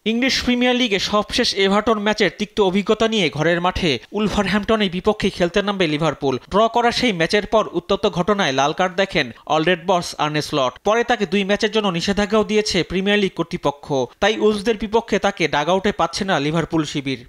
English premier লিগে সবশেষ Everton ম্যাচের তিক্ত অভিজ্ঞতা নিয়ে ঘরের মাঠে উলভারহ্যাম্পটনের বিপক্ষে খেলতে নামবে লিভারপুল। ড্র করা সেই ম্যাচের পর উত্তপ্ত ঘটনায় লাল কার্ড দেখেন অলরেড বস আর্নে স্লট। পরে তাকে 2 ম্যাচের জন্য নিষেধাজ্ঞাও দিয়েছে প্রিমিয়ার লিগ কর্তৃপক্ষ। তাই উলভসদের বিপক্ষে তাকে ডাগআউটে পাচ্ছে না লিভারপুল শিবির।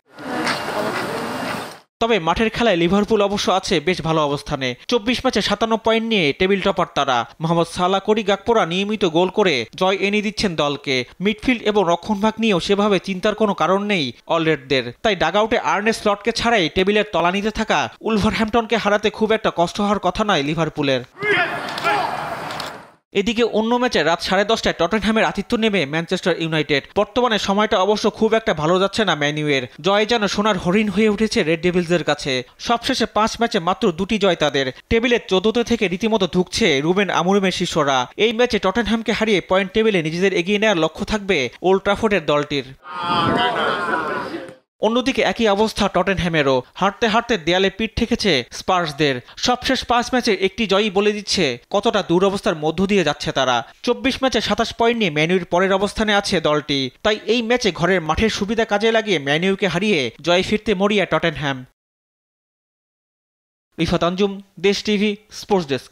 তবে মাঠের খেলায় লিভারপুল অবশ্য আছে বেশ ভালো অবস্থানে। 24 ম্যাচে 57 পয়েন্ট নিয়ে টেবিল টপার তারা। মোহাম্মদ সালাহ, কোডি গাকপোরা নিয়মিত গোল করে জয় এনে দিচ্ছেন দলকে। মিডফিল্ড এবং রক্ষণভাগ নিয়েও সেভাবে চিন্তার কোনো কারণ নেই অলরেডদের। তাই ডাগআউটে আর্নে স্লটকে ছাড়াই টেবিলের তলানিতে থাকা উলভারহ্যাম্পটনকে হারাতে খুব একটা কষ্ট হওয়ার কথা নয় লিভারপুলের। এদিকে অন্য ম্যাচে রাত 10:30টায় টটেনহ্যামের আতিথ্য নেবে ম্যানচেস্টার ইউনাইটেড। বর্তমানে সময়টা অবশ্য খুব একটা ভালো যাচ্ছে না ম্যানুয়ের। জয় যেন সোনার হরিণ হয়ে উঠেছে রেড ডেভিলসের কাছে। সবশেষে 5 ম্যাচে মাত্র 2টি জয় তাদের। টেবিলের 14তে থেকে রীতিমতো ধুঁকছে রুবেন আমোরিমের শিষ্যরা। এই ম্যাচে টটেনহ্যামকে হারিয়ে পয়েন্ট টেবিলে নিজেদের এগিয়ে নেওয়ার লক্ষ্য থাকবে ওল্ড ট্রাফোর্ডের দলটির। অন্যদিকে একই অবস্থা টটেনহ্যামেরও। হারতে হারতে দেয়ালে পিঠ ঠেকেছে স্পার্সদের। সবশেষ 5 ম্যাচের একটি জয়ই বলে দিচ্ছে কতটা দুরবস্থার মধ্য দিয়ে যাচ্ছে তারা। 24 ম্যাচে 27 পয়েন্ট নিয়ে ম্যানুর পরের অবস্থানে আছে দলটি। তাই এই ম্যাচে ঘরের মাঠের সুবিধা কাজে লাগিয়ে ম্যানুকে হারিয়ে জয়ে ফিরতে মরিয়া টটেনহ্যাম। রিফাত আঞ্জুম, দেশ টিভি, স্পোর্টস ডেস্ক।